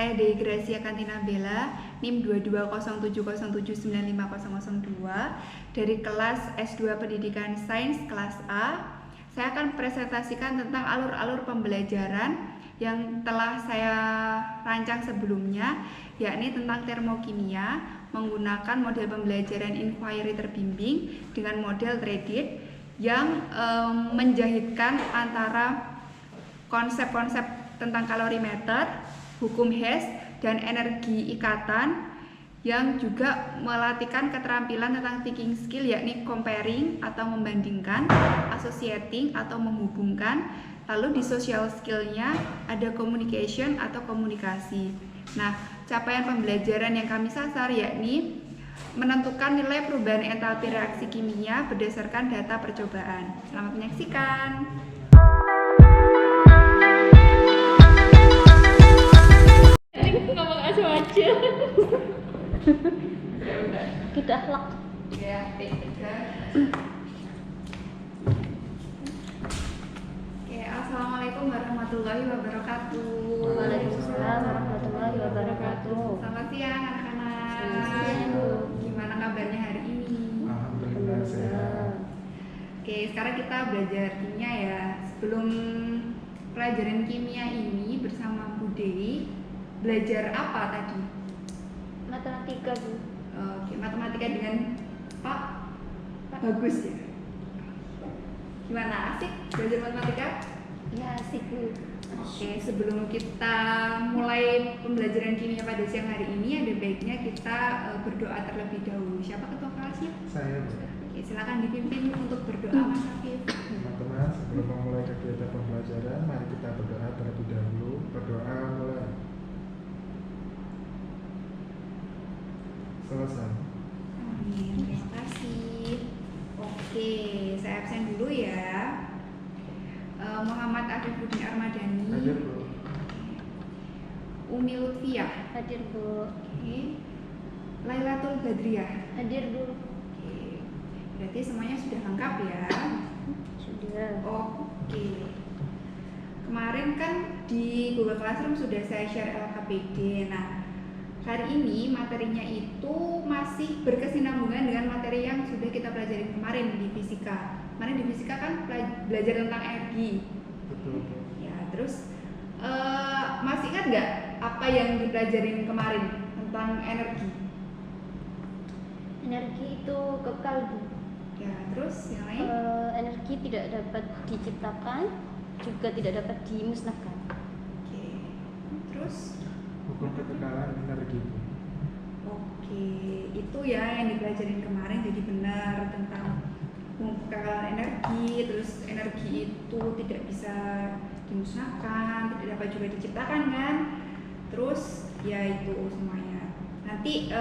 saya Dewi Gracia Kantina Bella, NIM 2207079502 dari kelas S2 Pendidikan Sains kelas A. Saya akan presentasikan tentang alur-alur pembelajaran yang telah saya rancang sebelumnya, yakni tentang termokimia menggunakan model pembelajaran inquiry terbimbing dengan model Reddit yang menjahitkan antara konsep-konsep tentang kalorimeter, hukum Hess, dan energi ikatan, yang juga melatihkan keterampilan tentang thinking skill, yakni comparing atau membandingkan, associating atau menghubungkan. Lalu di social skillnya ada communication atau komunikasi. Nah, capaian pembelajaran yang kami sasar yakni menentukan nilai perubahan entalpi reaksi kimia berdasarkan data percobaan. Selamat menyaksikan. Ngomong asu aja. Kita akhlak. Ya, Assalamualaikum warahmatullahi wabarakatuh. Waalaikumsalam warahmatullahi wabarakatuh. Selamat siang anak-anak. Gimana kabarnya hari ini? Alhamdulillah sehat. Oke, sekarang kita belajar kimia ya. Sebelum pelajaran kimia ini bersama Bu Dewi, belajar apa tadi? Matematika, Bu. Oke, matematika dengan Pak Bagus ya. Gimana, asik belajar matematika? Ya, asik, Bu. Oke, sebelum kita mulai pembelajaran kimia pada siang hari ini, ada baiknya kita berdoa terlebih dahulu. Siapa ketua kelasnya? Saya Bu. Oke, silakan dipimpin untuk berdoa, Mas Afif. Teman-teman, sebelum memulai kegiatan pembelajaran, mari kita berdoa terlebih dahulu. Berdoa mulai. Selesai. Amin, terima kasih. Oke, saya absen dulu ya. Muhammad Afifuddin Armadani, Hadir Bu. Umi Lutfiah, Hadir, Bu. oke. Lailatul Badriah. Hadir, Bu. Oke, berarti semuanya sudah lengkap ya. Sudah. Oke. Kemarin kan di Google Classroom sudah saya share LKPD. Nah, hari ini materinya itu masih berkesinambungan dengan materi yang sudah kita pelajari kemarin di fisika. Kemarin di fisika kan belajar tentang energi. Betul. Ya, terus masih ingat nggak apa yang dipelajarin kemarin tentang energi? Energi itu kekal, Bu. Ya, terus yang lain? Energi tidak dapat diciptakan, juga tidak dapat dimusnahkan. Oke. Terus? Hukum kekekalan energi Bu. Oke, itu ya yang dipelajarin kemarin, jadi benar tentang kekekalan energi. Terus energi itu tidak bisa dimusnahkan, tidak dapat juga diciptakan kan. Terus ya itu semuanya. Nanti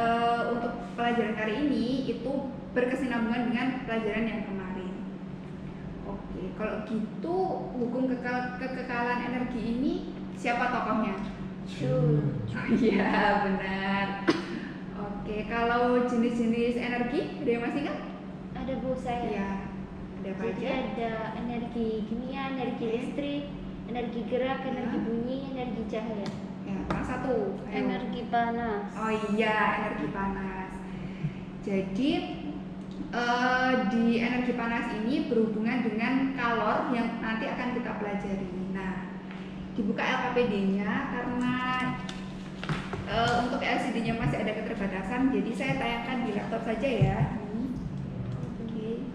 untuk pelajaran kali ini itu berkesinambungan dengan pelajaran yang kemarin. Oke, kalau gitu hukum kekekalan energi ini siapa tokohnya? Iya, benar. Oke, kalau jenis-jenis energi ada yang masih ingat? Ada, Bu, saya. Iya. Ada apa Jadi aja? ada energi kimia, energi listrik, energi gerak, energi bunyi, energi cahaya. Ya, salah satu. Ayo. Energi panas. Oh iya, energi panas. Jadi di energi panas ini berhubungan dengan kalor yang nanti akan kita pelajari. Nah, dibuka LKPD-nya karena untuk LCD-nya masih ada keterbatasan, jadi saya tayangkan di laptop saja ya. Oke,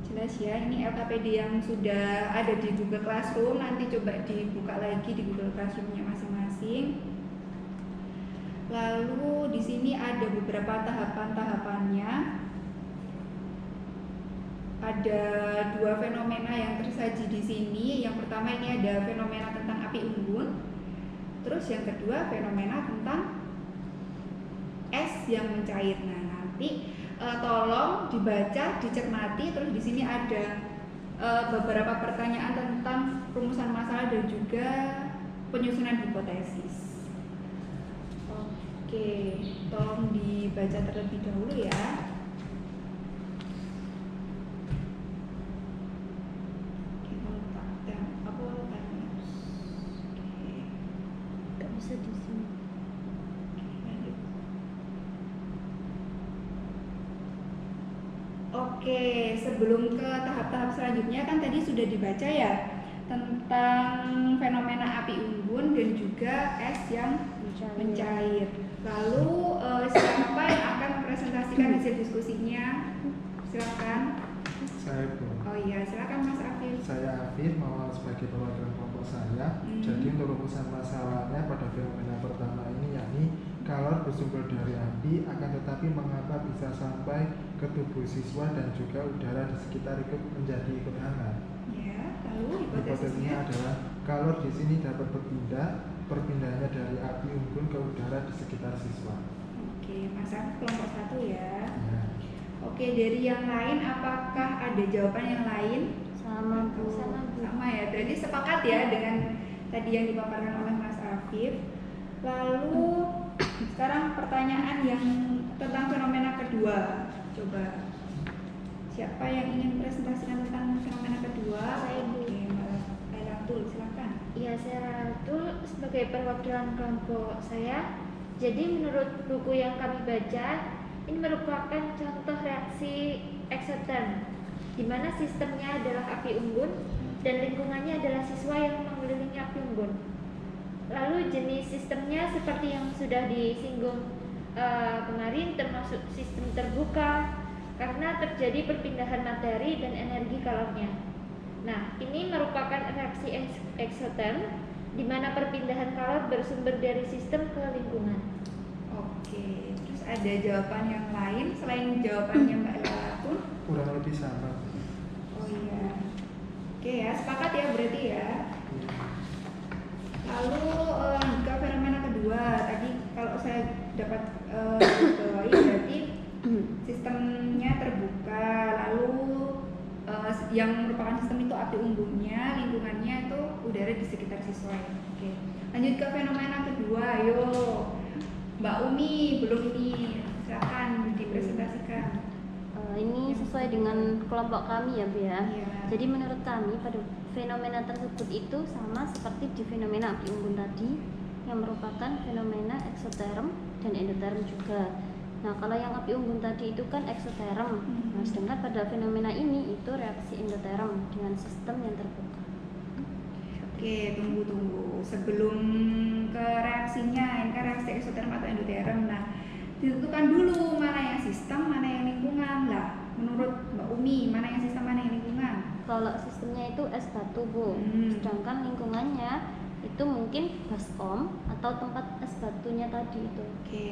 jelas ya, ini LKPD yang sudah ada di Google Classroom. Nanti coba dibuka lagi di Google Classroom-nya masing-masing. Lalu di sini ada beberapa tahapan-tahapannya. Ada dua fenomena yang tersaji di sini. Yang pertama ini ada fenomena tentang api unggun. Terus yang kedua fenomena tentang es yang mencair. Nah, nanti tolong dibaca, dicermati. Terus di sini ada beberapa pertanyaan tentang rumusan masalah dan juga penyusunan hipotesis. Oke, tolong dibaca terlebih dahulu ya. bisa di sini. Oke, sebelum ke tahap-tahap selanjutnya kan tadi sudah dibaca ya tentang fenomena api unggun dan juga es yang mencair. Lalu siapa yang akan mempresentasikan hasil diskusinya? Silakan. Saya Bu. Oh iya, silakan Mas Afif. Saya Afif, mau sebagai perwakilan kelompok saya. Jadi untuk rumusan masalahnya pada fenomena pertama ini yakni kalor bersumber dari api, akan tetapi mengapa bisa sampai ke tubuh siswa dan juga udara di sekitar ikut menjadi ikut hangat. Ya, lalu Hipotesisnya adalah kalor di sini dapat berpindah, perpindahannya dari api unggun ke udara di sekitar siswa. Oke, Mas Afif kelompok 1 ya. Ya. Oke, dari yang lain apakah ada jawaban yang lain? Sama Bu. Sama ya, berarti sepakat ya dengan tadi yang dipaparkan oleh Mas Afif. Lalu sekarang pertanyaan yang tentang fenomena kedua. Coba siapa yang ingin presentasikan tentang fenomena kedua? Saya, Bu. Oke, Mbak Lairatul, silakan. Iya, saya Ratul sebagai perwakilan kelompok saya. Jadi menurut buku yang kami baca, ini merupakan contoh reaksi eksoterm, di mana sistemnya adalah api unggun dan lingkungannya adalah siswa yang mengelilingi api unggun. Lalu jenis sistemnya seperti yang sudah disinggung kemarin, termasuk sistem terbuka karena terjadi perpindahan materi dan energi kalornya. Nah, ini merupakan reaksi eksoterm di mana perpindahan kalor bersumber dari sistem ke lingkungan. Oke, terus ada jawaban yang lain selain jawabannya Mbak Lairatul? Kurang lebih sama. Oh iya. Oke ya, sepakat ya berarti ya. Lalu ke fenomena kedua, tadi kalau saya dapat bawahi berarti sistemnya terbuka, lalu yang merupakan sistem itu api unggunnya, lingkungannya itu udara di sekitar siswa. Oke, lanjut ke fenomena kedua, ayo Mbak Umi, belum ini, silakan dipresentasikan. Ini sesuai dengan kelompok kami ya Bu ya. Iya. Jadi menurut kami pada fenomena tersebut itu sama seperti di fenomena api unggun tadi yang merupakan fenomena eksoterm dan endoterm juga. Nah kalau yang api unggun tadi itu kan eksoterm, nah, sedangkan pada fenomena ini itu reaksi endoterm dengan sistem yang terbuka. Oke, tunggu. Sebelum ke reaksinya, ini kan reaksi eksoterm atau endoterm. Nah, ditentukan dulu mana yang sistem, mana yang lingkungan. Lah, menurut Mbak Umi, mana yang sistem, mana yang lingkungan? Kalau sistemnya itu es batu Bu, sedangkan lingkungannya itu mungkin baskom atau tempat es batunya tadi itu. Oke,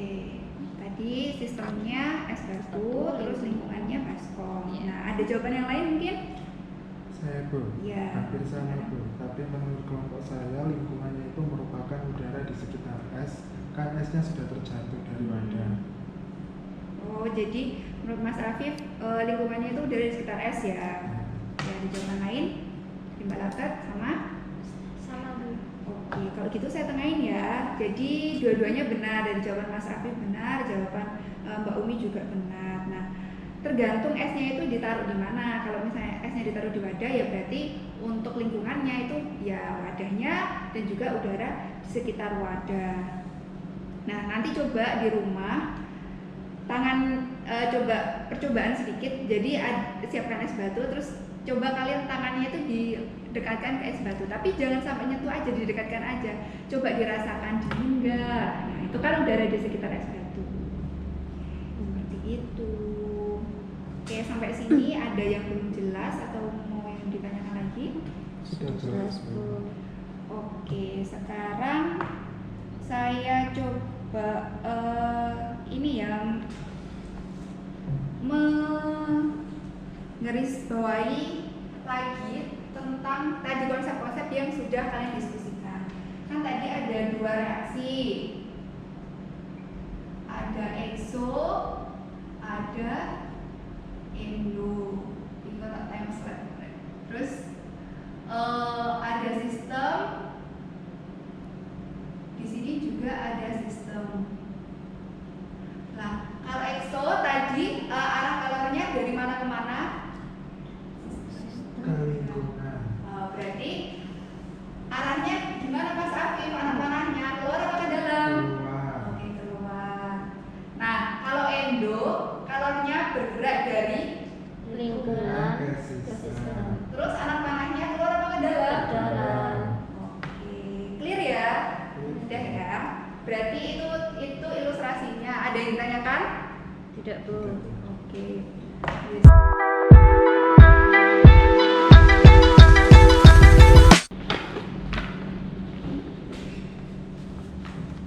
tadi sistemnya es batu, terus lingkungannya baskom. Iya. Nah, ada jawaban yang lain mungkin? Saya Bu, Iya. hampir sama Bu. Tapi menurut kelompok saya lingkungannya itu merupakan udara di sekitar es. Kan esnya sudah terjatuh dari wadah. Oh, jadi menurut Mas Afif lingkungannya itu udara di sekitar es ya? Ya, ada jawaban lain? Mbak Latat sama? Sama Bu. Oke, kalau gitu saya tengahin ya. Jadi dua-duanya benar, dari jawaban Mas Afif benar, jawaban Mbak Umi juga benar. Nah, tergantung esnya itu ditaruh di mana. Kalau misalnya esnya ditaruh di wadah ya berarti untuk lingkungannya itu ya wadahnya dan juga udara di sekitar wadah. Nah, nanti coba di rumah coba percobaan sedikit. Jadi siapkan es batu, terus coba kalian tangannya itu didekatkan ke es batu, tapi jangan sampai nyentuh aja, didekatkan aja. Coba dirasakan dingin enggak. Nah, itu kan udara di sekitar es batu. Seperti itu. Oke, sampai sini ada yang belum jelas atau mau yang ditanyakan lagi? Sudah jelas Bu. Oke, sekarang saya coba ini yang menggarisbawahi lagi tentang tadi konsep-konsep yang sudah kalian diskusikan. Kan tadi ada dua reaksi, ada exo, ada endo. Ini tak time slide. Terus ada sistem. Di sini juga ada sistem. Nah, kalau exo tadi arah kalornya dari mana ke mana? Ke lingkungan. Berarti arahnya gimana Mas Afif? Arah panahnya keluar apa ke Berarti itu ilustrasinya. Ada yang ditanyakan? Tidak, Bu. Oke.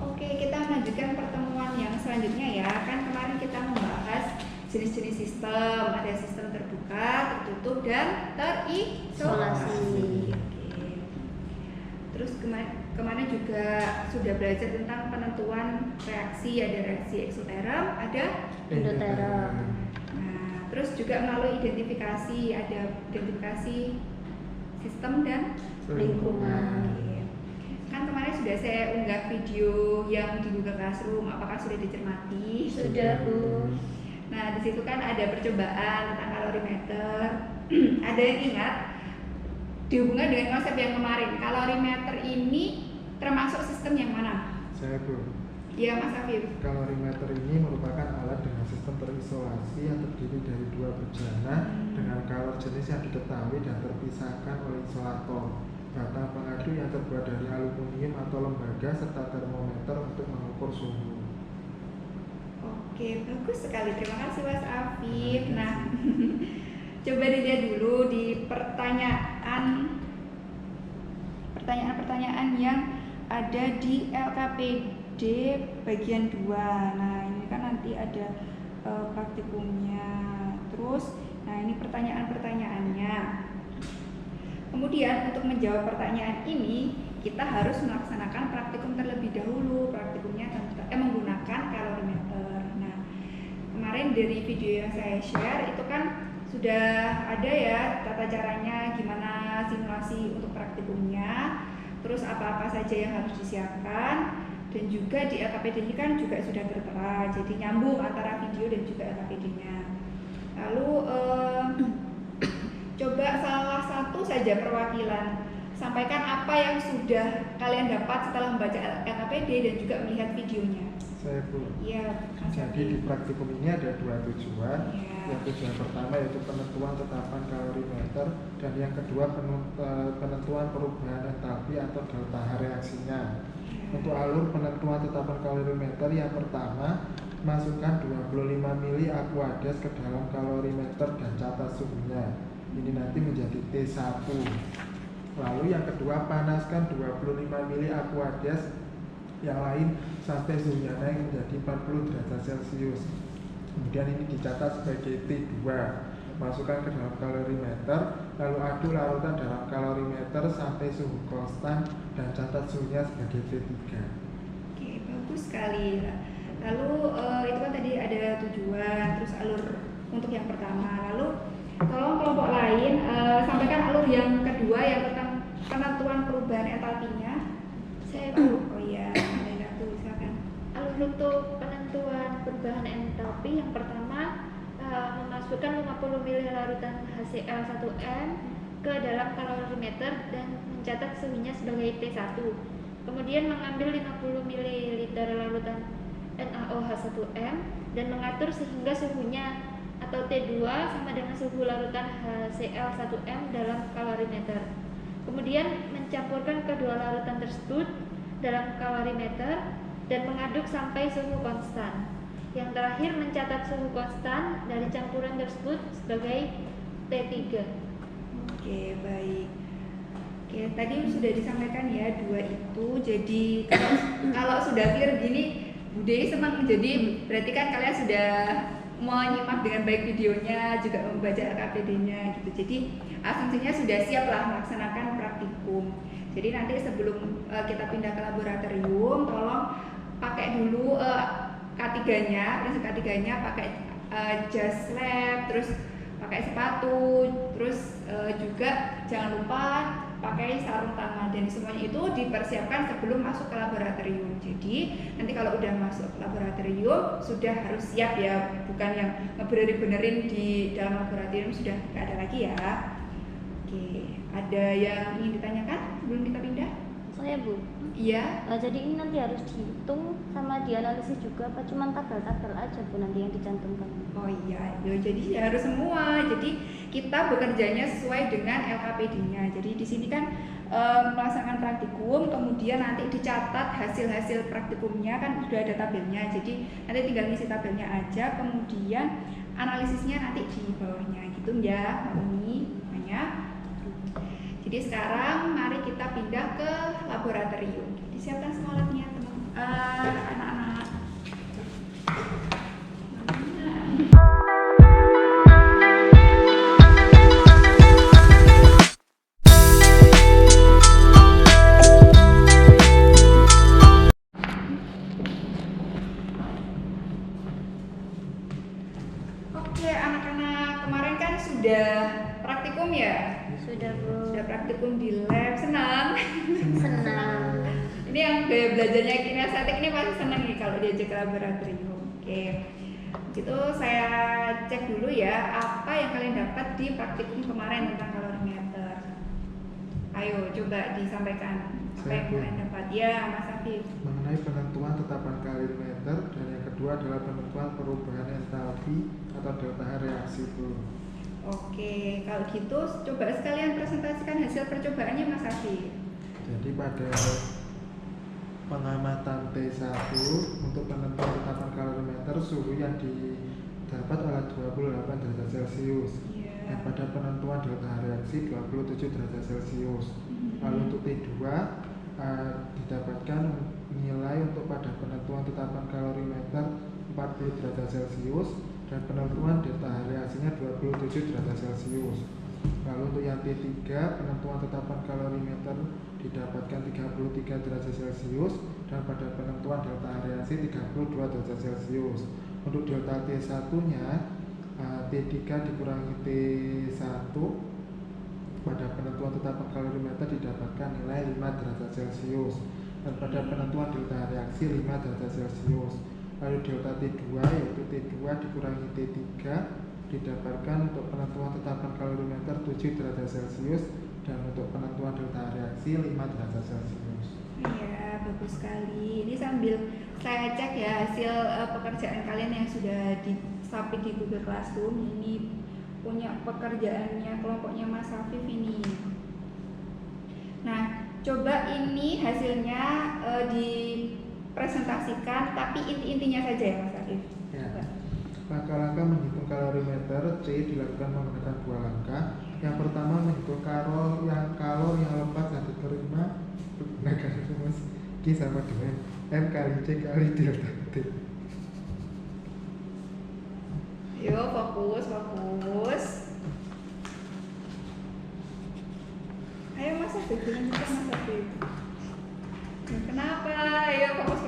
Oke, kita melanjutkan pertemuan yang selanjutnya ya. Kan kemarin kita membahas jenis-jenis sistem. Ada sistem terbuka, tertutup, dan terisolasi. Oke. Terus kemarin juga sudah belajar tentang penentuan reaksi. Ada reaksi eksoterm, ada Endoterm. Nah, terus juga melalui identifikasi, ada identifikasi sistem dan Lingkungan. Oke. Kan kemarin sudah saya unggah video yang di Google Classroom, apakah sudah dicermati? Sudah, Bu. Nah, di situ kan ada percobaan tentang kalorimeter. Ada yang ingat? Dihubungkan dengan konsep yang kemarin, kalorimeter ini termasuk sistem yang mana? Saya Bu. Ya, Mas Afif. Kalorimeter ini merupakan alat dengan sistem terisolasi yang terdiri dari dua bejana dengan kalor jenis yang diketahui dan terpisahkan oleh isolator, batang pengadu yang terbuat dari aluminium atau lembaga, serta termometer untuk mengukur suhu. Oke, bagus sekali. Terima kasih Mas Afif. Nah, coba dilihat dulu di pertanyaan-pertanyaan yang ada di LKPD bagian 2. Nah, ini kan nanti ada praktikumnya. Terus, nah ini pertanyaan-pertanyaannya. Kemudian untuk menjawab pertanyaan ini, kita harus melaksanakan praktikum terlebih dahulu. Praktikumnya menggunakan kalorimeter. Nah, kemarin dari video yang saya share itu kan sudah ada ya tata caranya gimana simulasi untuk praktikumnya, terus apa-apa saja yang harus disiapkan, dan juga di LKPD ini kan juga sudah tertera, jadi nyambung antara video dan juga LKPD-nya. Lalu coba salah satu saja perwakilan sampaikan apa yang sudah kalian dapat setelah membaca LKPD dan juga melihat videonya. Saya Bu. Iya. Jadi di praktikum ini ada dua tujuan. Ya. Yang tujuan pertama yaitu penentuan tetapan kalorimeter, dan yang kedua penentuan perubahan entalpi atau delta H reaksinya. Untuk alur penentuan tetapan kalorimeter, yang pertama masukkan 25 mili aquades ke dalam kalorimeter dan catat suhunya. Ini nanti menjadi T1. Lalu yang kedua, panaskan 25 mili aquades yang lain sampai suhunya naik menjadi 40 derajat Celcius. Kemudian ini dicatat sebagai T2. Masukkan ke dalam kalorimeter, lalu aduk larutan dalam kalorimeter sampai suhu konstan dan catat suhunya sebagai T3. Oke, bagus sekali. Lalu itu kan tadi ada tujuan, terus alur untuk yang pertama. Lalu tolong kelompok lain sampaikan alur yang kedua yang tentang penentuan perubahan entalpinya. Saya Oh iya, ada satu, silakan. alur untuk penentuan perubahan entalpi yang pertama memasukkan 50 ml larutan HCl1N ke dalam kalorimeter dan mencatat suhunya sebagai T1. Kemudian mengambil 50 ml larutan NaOH1M dan mengatur sehingga suhunya atau T2 sama dengan suhu larutan HCl1M dalam kalorimeter. Kemudian mencampurkan kedua larutan tersebut dalam kalorimeter dan mengaduk sampai suhu konstan. Yang terakhir mencatat suhu konstan dari campuran tersebut sebagai T3. Oke, baik. Oke, tadi sudah disampaikan ya dua itu. Jadi kalau sudah clear gini, Bude senang. Jadi berarti kan kalian sudah menyimak dengan baik videonya, juga membaca LKPD-nya gitu. Jadi asumsinya sudah siap lah melaksanakan praktikum. Jadi nanti sebelum kita pindah ke laboratorium, tolong pakai dulu K3-nya, prinsip K3-nya pakai jas lab, terus pakai sepatu, terus juga jangan lupa pakai sarung tangan, dan semuanya itu dipersiapkan sebelum masuk ke laboratorium. Jadi nanti kalau udah masuk ke laboratorium sudah harus siap ya, bukan yang ngebenerin di dalam laboratorium sudah nggak ada lagi ya. Oke, ada yang ingin ditanyakan sebelum kita pindah? Saya Bu. Iya. Jadi ini nanti harus dihitung sama dianalisis juga apa cuman tabel-tabel aja Bu nanti yang dicantumkan? Oh iya, jadi harus semua. Jadi kita bekerjanya sesuai dengan LKPD-nya. Jadi di sini kan melaksanakan praktikum, kemudian nanti dicatat hasil-hasil praktikumnya kan sudah ada tabelnya. Jadi nanti tinggal ngisi tabelnya aja, kemudian analisisnya nanti di bawahnya gitu ya, Mbak Umi. Namanya. Jadi sekarang mari kita pindah ke laboratorium. Disiapkan semua alatnya anak-anak. Oke, anak-anak, kemarin kan sudah praktikum ya? Sudah Bu. Sudah praktikum di lab, senang. Senang. Ini yang gaya belajarnya kinestetik ini pasti senang nih kalau diajak ke laboratorium. Oke, itu saya cek dulu ya apa yang kalian dapat di praktikum kemarin tentang kalorimeter. Ayo coba disampaikan apa yang kalian dapat ya, Mas Afif. Mengenai penentuan tetapan kalorimeter, dan yang kedua adalah penentuan perubahan entalpi atau delta H reaksi itu. Oke, kalau gitu coba sekalian presentasikan hasil percobaannya Mas Afif. Jadi pada pengamatan T1 untuk penentuan tetapan kalorimeter, suhu yang didapat adalah 28 derajat Celcius. Dan pada penentuan delta H reaksi 27 derajat Celcius. Lalu untuk T2 didapatkan nilai untuk pada penentuan tetapan kalorimeter 40 derajat Celcius dan penentuan delta H reaksinya 27 derajat Celcius. Lalu untuk yang T3 penentuan tetapan kalorimeter didapatkan 33 derajat Celcius dan pada penentuan delta H reaksi 32 derajat Celcius. Untuk delta T1 nya T3 dikurangi T1 pada penentuan tetapan kalorimeter didapatkan nilai 5 derajat Celcius dan pada penentuan delta H reaksi 5 derajat Celcius. Lalu delta T2 yaitu T2 dikurangi T3 didapatkan untuk penentuan tetapan kalorimeter 7 derajat Celcius dan untuk penentuan delta H reaksi 5 derajat Celcius. Iya, bagus sekali. Ini sambil saya cek ya hasil pekerjaan kalian yang sudah di-submit di Google Classroom. Ini punya pekerjaannya kelompoknya Mas Afif ini. Nah, coba ini hasilnya dipresentasikan, tapi inti-intinya saja ya Mas Afif. Ya. Langkah-langkah menghitung kalorimeter C dilakukan menggunakan dua langkah. Yang pertama menghitung kalor yang lepas yang diterima menggunakan rumus Q sama dengan M kali C kali delta T. Yuk fokus. Ayo Mas Afif, bilang juga Mas Afif. Kenapa? Ayo fokus.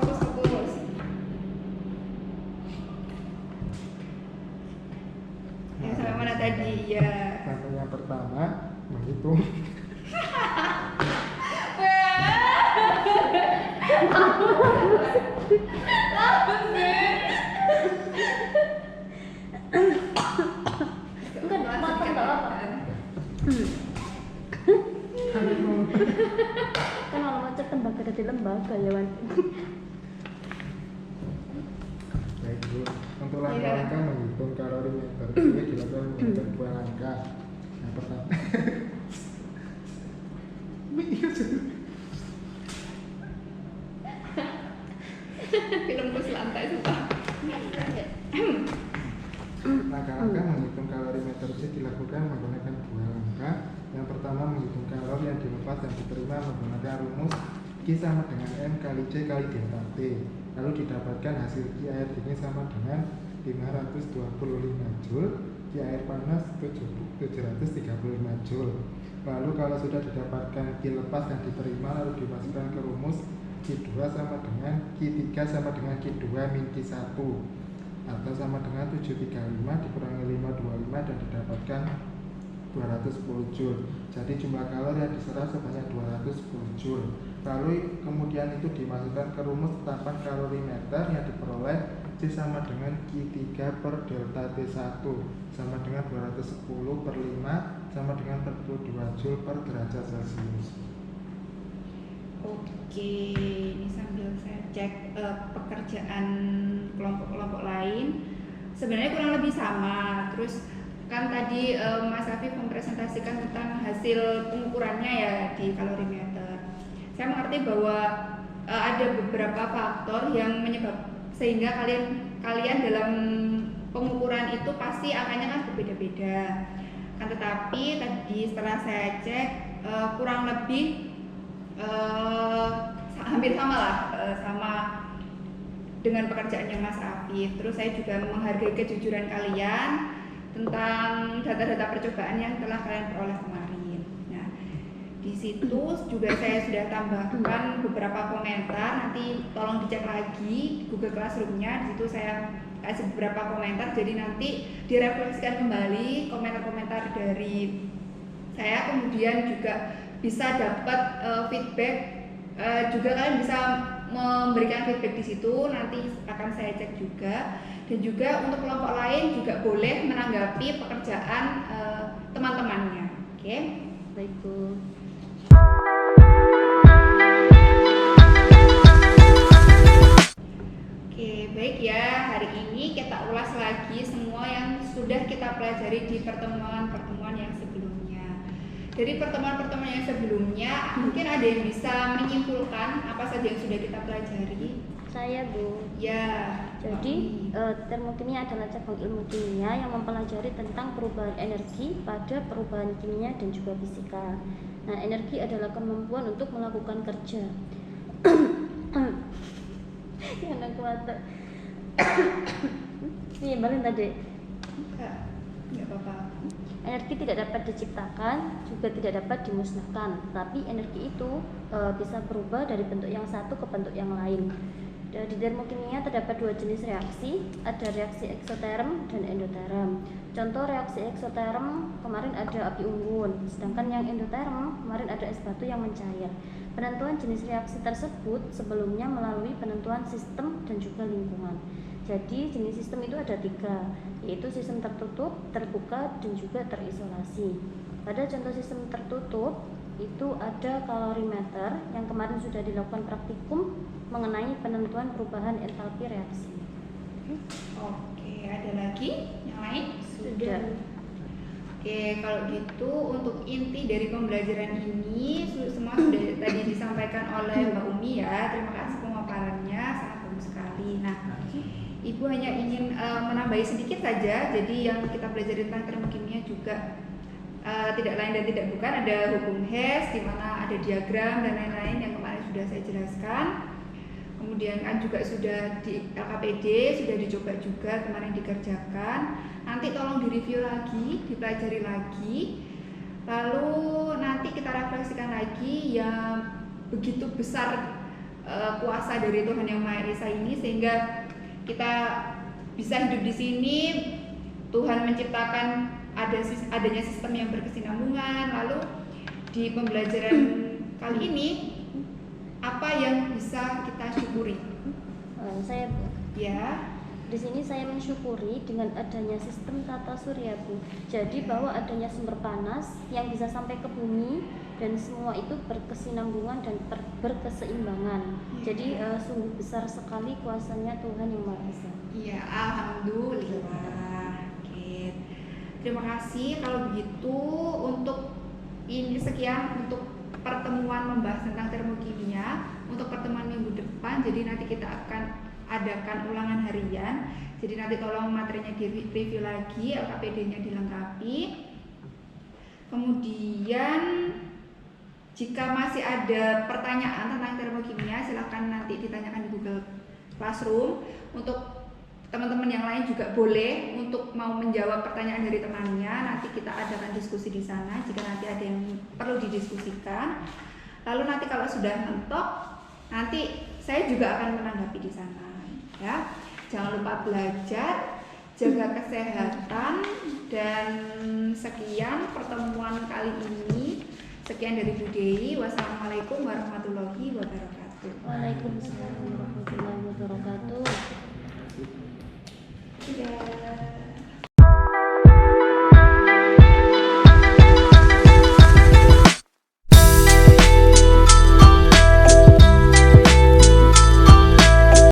Yang sampai mana tadi? Ya. Langkah yang pertama menghitung Kan kalau macet tembaga dari lembaga ya Wan. Baik Bu, untuk langkah-langkah menghitung kalorimeter ini dilakukan menggunakan dua langkah. Yang pertama Film bus lantai sumpah. langkah-langkah menghitung kalorimeter C dilakukan menggunakan dua langkah. Yang pertama menghitung kalori yang dilepas dan diterima menggunakan rumus Q sama dengan M kali C kali delta T. Lalu didapatkan hasil Q air dingin sama dengan 525 Joule, Q air panas 735 Joule. Lalu kalau sudah didapatkan Q lepas yang diterima lalu dimasukkan ke rumus Q2 sama dengan Q3 sama dengan Q2 min Q1 atau sama dengan 735 dikurangi 525 dan didapatkan 210 Joule. Jadi jumlah kalori yang diserap sebanyak 210 Joule. Lalu kemudian itu dimasukkan ke rumus tetapan kalorimeter yang diperoleh C sama dengan Q3 per delta T1 sama dengan 210 per 5 sama dengan 42 Joule per derajat Celcius. Oke, ini sambil saya cek pekerjaan kelompok-kelompok lain. Sebenarnya kurang lebih sama. Terus kan tadi Mas Afif mempresentasikan tentang hasil pengukurannya ya di kalorimeter. Saya mengerti bahwa ada beberapa faktor yang sehingga kalian dalam pengukuran itu pasti angkanya kan berbeda-beda. Kan tetapi tadi setelah saya cek kurang lebih hampir sama lah sama dengan pekerjaannya Mas Afif. Terus saya juga menghargai kejujuran kalian tentang data-data percobaan yang telah kalian peroleh kemarin. Nah, di situ juga saya sudah tambahkan beberapa komentar. Nanti tolong dicek lagi Google Classroom-nya. Di situ saya kasih beberapa komentar. Jadi nanti direfleksikan kembali komentar-komentar dari saya. Kemudian juga bisa dapat feedback. Juga kalian bisa memberikan feedback di situ. Nanti akan saya cek juga. Dan juga untuk kelompok lain juga boleh menanggapi pekerjaan teman-temannya. Oke? Baik, Bu. Oke, baik ya. Hari ini kita ulas lagi semua yang sudah kita pelajari di pertemuan-pertemuan yang sebelumnya. Dari pertemuan-pertemuan yang sebelumnya, mungkin ada yang bisa menyimpulkan apa saja yang sudah kita pelajari? Saya, Bu. Ya. Jadi termokimia adalah cabang ilmu kimia yang mempelajari tentang perubahan energi pada perubahan kimia dan juga fisika. Nah, energi adalah kemampuan untuk melakukan kerja. Yang aku mata. Iya, balik tadi. Enggak apa-apa. Energi tidak dapat diciptakan, juga tidak dapat dimusnahkan. Tapi energi itu bisa berubah dari bentuk yang satu ke bentuk yang lain. Di termokimia terdapat dua jenis reaksi, ada reaksi eksoterm dan endoterm. Contoh reaksi eksoterm kemarin ada api unggun, sedangkan yang endoterm kemarin ada es batu yang mencair. Penentuan jenis reaksi tersebut sebelumnya melalui penentuan sistem dan juga lingkungan. Jadi jenis sistem itu ada tiga, yaitu sistem tertutup, terbuka, dan juga terisolasi. Pada contoh sistem tertutup itu ada kalorimeter yang kemarin sudah dilakukan praktikum mengenai penentuan perubahan entalpi reaksi. Oke, ada lagi yang lain? Sudah. Oke, kalau gitu untuk inti dari pembelajaran ini semua sudah tadi disampaikan oleh Mbak Umi ya. Terima kasih pemaparannya, sangat bagus sekali. Nah, Ibu hanya ingin menambahi sedikit saja. Jadi yang kita pelajari tentang termokimia juga tidak lain dan tidak bukan ada hukum Hess, di mana ada diagram dan lain-lain yang kemarin sudah saya jelaskan. Kemudian kan juga sudah di LKPD sudah dicoba juga kemarin dikerjakan. Nanti tolong direview lagi, dipelajari lagi. Lalu nanti kita refleksikan lagi yang begitu besar kuasa dari Tuhan Yang Maha Esa ini sehingga kita bisa hidup di sini. Tuhan menciptakan adanya sistem yang berkesinambungan. Lalu di pembelajaran kali ini apa yang bisa kita syukuri? Saya, Ya. di sini saya mensyukuri dengan adanya sistem tata surya, Bu. Jadi bahwa adanya sumber panas yang bisa sampai ke bumi dan semua itu berkesinambungan dan berkeseimbangan. Jadi sungguh besar sekali kuasanya Tuhan Yang Maha Esa. Iya, alhamdulillah. Oke. Terima kasih kalau begitu untuk ini sekian untuk pertemuan membahas tentang termokimia. Untuk pertemuan minggu depan, jadi nanti kita akan adakan ulangan harian. Jadi nanti tolong materinya di-review lagi, LKPD-nya dilengkapi. Kemudian jika masih ada pertanyaan tentang termokimia, silahkan nanti ditanyakan di Google Classroom. Untuk teman-teman yang lain juga boleh untuk mau menjawab pertanyaan dari temannya. Nanti kita adakan diskusi di sana jika nanti ada yang perlu didiskusikan. Lalu nanti kalau sudah mentok, nanti saya juga akan menanggapi di sana. Ya, jangan lupa belajar, jaga kesehatan, dan sekian pertemuan kali ini. Sekian dari Bu Dewi. Wassalamualaikum warahmatullahi wabarakatuh. Waalaikumsalam warahmatullahi wabarakatuh. Sudah.